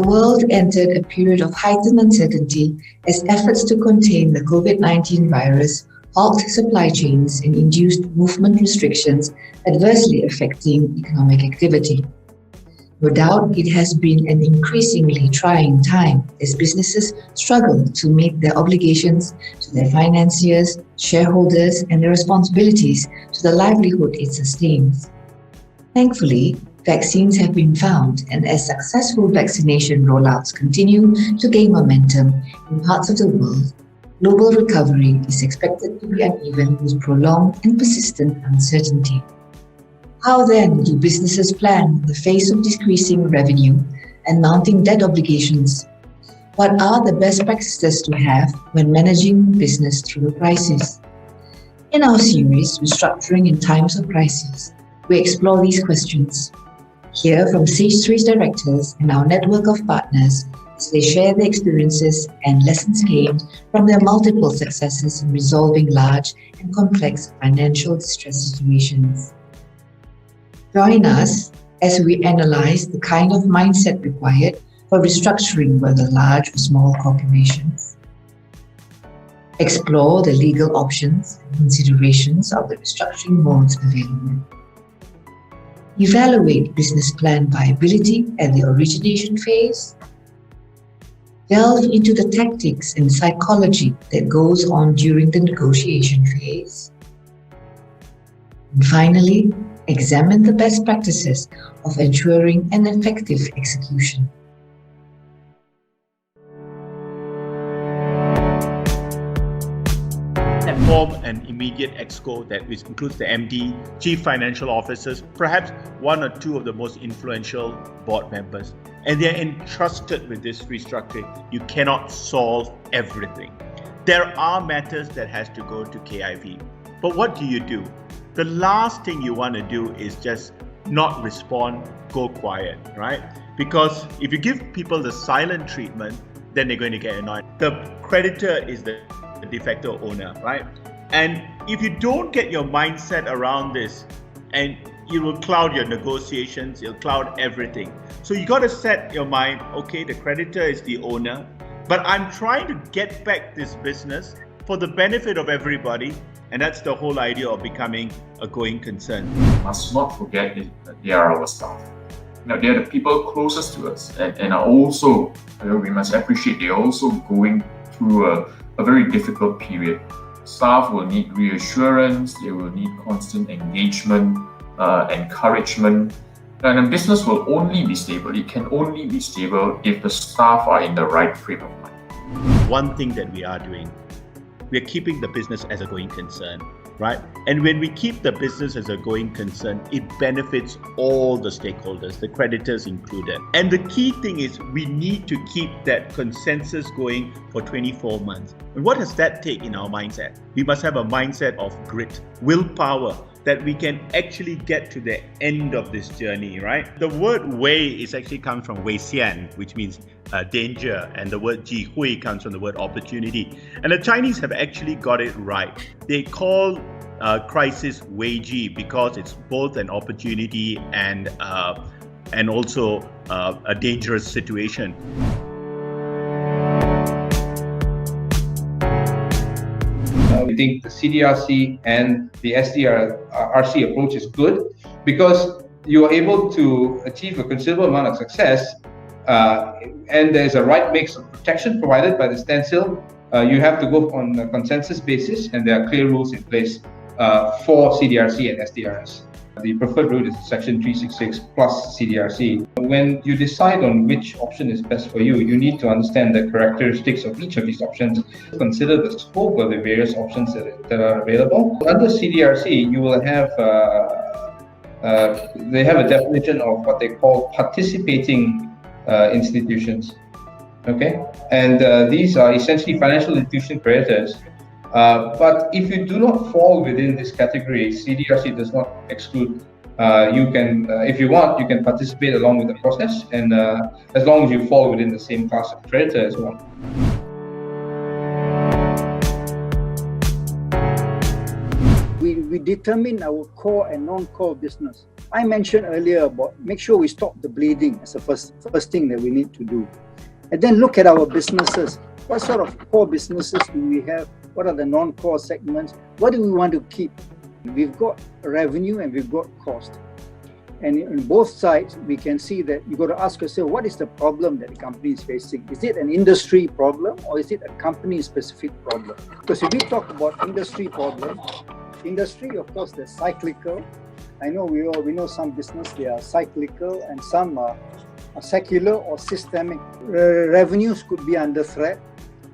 world entered a period of heightened uncertainty as efforts to contain the COVID-19 virus halt supply chains and induced movement restrictions adversely affecting economic activity. No doubt, it has been an increasingly trying time as businesses struggle to meet their obligations to their financiers, shareholders, and their responsibilities to the livelihood it sustains. Thankfully, vaccines have been found, and as successful vaccination rollouts continue to gain momentum in parts of the world, global recovery is expected to be uneven with prolonged and persistent uncertainty. How then do businesses plan in the face of decreasing revenue and mounting debt obligations? What are the best practices to have when managing business through a crisis? In our series, Restructuring in Times of Crisis, we explore these questions. Hear from Sage 3's directors and our network of partners as they share their experiences and lessons gained from their multiple successes in resolving large and complex financial distress situations. Join us as we analyze the kind of mindset required for restructuring whether large or small corporations. Explore the legal options and considerations of the restructuring modes available. Evaluate business plan viability at the origination phase. Delve into the tactics and psychology that goes on during the negotiation phase. And finally, examine the best practices of ensuring an effective execution. Form an immediate exco that includes the MD, chief financial officers, perhaps one or two of the most influential board members, and they're entrusted with this restructuring. You cannot solve everything. There are matters that has to go to KIV, but what do? The last thing you want to do is just not respond, go quiet, right? Because if you give people the silent treatment, then they're going to get annoyed. The creditor is the de facto owner, right? And if you don't get your mindset around this, and it will cloud your negotiations, it'll cloud everything. So you got to set your mind, okay, the creditor is the owner, but I'm trying to get back this business for the benefit of everybody, and that's the whole idea of becoming a going concern. We must not forget that they are our staff. They are the people closest to us, and are also, we must appreciate, they are also going through a very difficult period. Staff will need reassurance, they will need constant engagement, encouragement, and a business will only be stable. It can only be stable if the staff are in the right frame of mind. One thing that we are doing, we are keeping the business as a going concern, right? And when we keep the business as a going concern, it benefits all the stakeholders, the creditors included. And the key thing is we need to keep that consensus going for 24 months. And what does that take in our mindset? We must have a mindset of grit, willpower, that we can actually get to the end of this journey, right? The word wei is actually comes from wei xian, which means danger, and the word ji hui comes from the word opportunity. And the Chinese have actually got it right. They call crisis wei ji because it's both an opportunity and also a dangerous situation. We think the CDRC and the SDRC approach is good because you are able to achieve a considerable amount of success, and there's a right mix of protection provided by the standstill. You have to go on a consensus basis, and there are clear rules in place for CDRC and SDRS. The preferred route is Section 366 plus CDRC. When you decide on which option is best for you, you need to understand the characteristics of each of these options. Consider the scope of the various options that are available. Under CDRC, you will have they have a definition of what they call participating institutions. Okay, and these are essentially financial institution creditors. But if you do not fall within this category, CDRC does not exclude. You can, if you want, you can participate along with the process, and as long as you fall within the same class of creditor as well. We determine our core and non-core business. I mentioned earlier about make sure we stop the bleeding as the first thing that we need to do. And then look at our businesses. What sort of core businesses do we have? What are the non-core segments? What do we want to keep? We've got revenue and we've got cost. And on both sides, we can see that you've got to ask yourself, what is the problem that the company is facing? Is it an industry problem or is it a company-specific problem? Because if we talk about industry problem, industry, of course, they're cyclical. I know we know some business, they are cyclical and some are secular or systemic. Revenues could be under threat.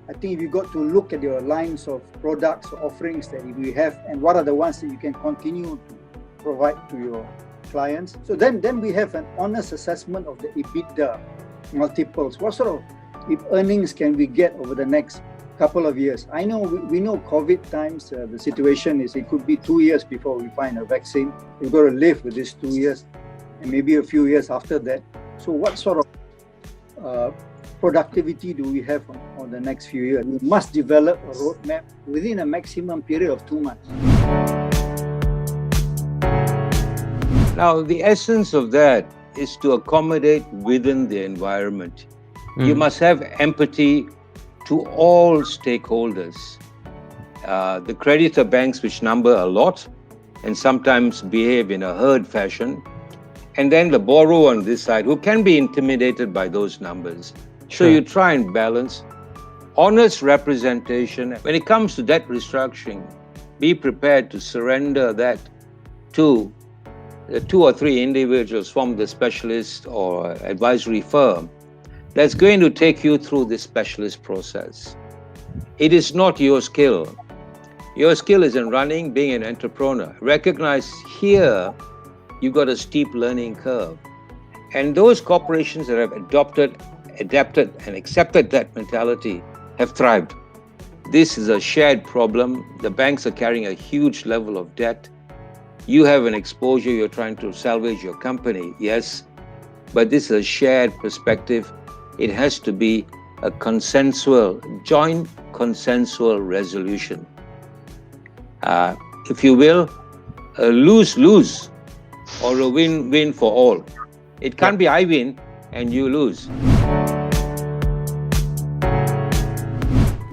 I think you've got to look at your lines of products or offerings that you have and what are the ones that you can continue to provide to your clients. So then we have an honest assessment of the EBITDA multiples. What sort of earnings can we get over the next couple of years? I know we know COVID times, the situation is it could be 2 years before we find a vaccine. We've got to live with this 2 years and maybe a few years after that. So what sort of productivity do we have on the next few years? We must develop a roadmap within a maximum period of 2 months. Now, the essence of that is to accommodate within the environment. You must have empathy to all stakeholders. The creditor banks, which number a lot and sometimes behave in a herd fashion, and then the borrower on this side, who can be intimidated by those numbers. So you try and balance honest representation. When it comes to debt restructuring, be prepared to surrender that to the 2 or 3 individuals from the specialist or advisory firm that's going to take you through this specialist process. It is not your skill. Your skill is in running, being an entrepreneur. Recognize here, you've got a steep learning curve. And those corporations that have adapted and accepted that mentality have thrived. This is a shared problem. The banks are carrying a huge level of debt. You have an exposure, you're trying to salvage your company, yes, but this is a shared perspective. It has to be a joint consensual resolution. If you will, a lose-lose or a win-win for all. It can't be I win and you lose.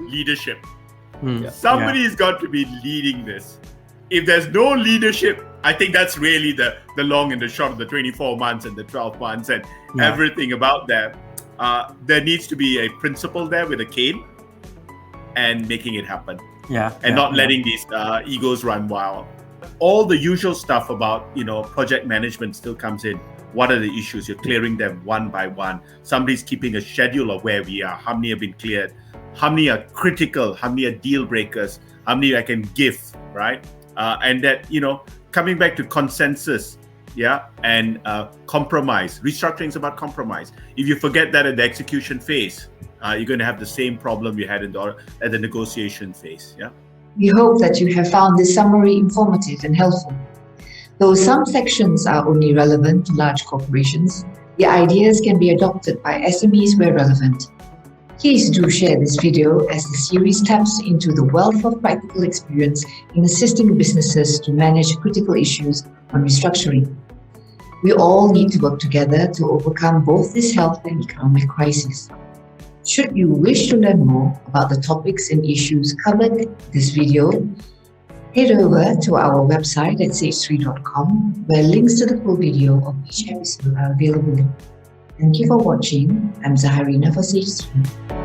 Leadership. Somebody's got to be leading this. If there's no leadership, I think that's really the long and the short of the 24 months and the 12 months and everything about that. There needs to be a principal there with a cane and making it happen. Not letting these egos run wild. All the usual stuff about, project management still comes in. What are the issues? You're clearing them one by one. Somebody's keeping a schedule of where we are, how many have been cleared, how many are critical, how many are deal breakers, how many I can give, right? And that, coming back to consensus, and compromise. Restructuring is about compromise. If you forget that at the execution phase, you're going to have the same problem you had at the negotiation phase. We hope that you have found this summary informative and helpful. Though some sections are only relevant to large corporations, the ideas can be adopted by SMEs where relevant. Please do share this video as the series taps into the wealth of practical experience in assisting businesses to manage critical issues on restructuring. We all need to work together to overcome both this health and economic crisis. Should you wish to learn more about the topics and issues covered in this video, head over to our website at sage3.com, where links to the full video of each episode are available. Thank you for watching. I'm Zaha, Rina for Sage 3.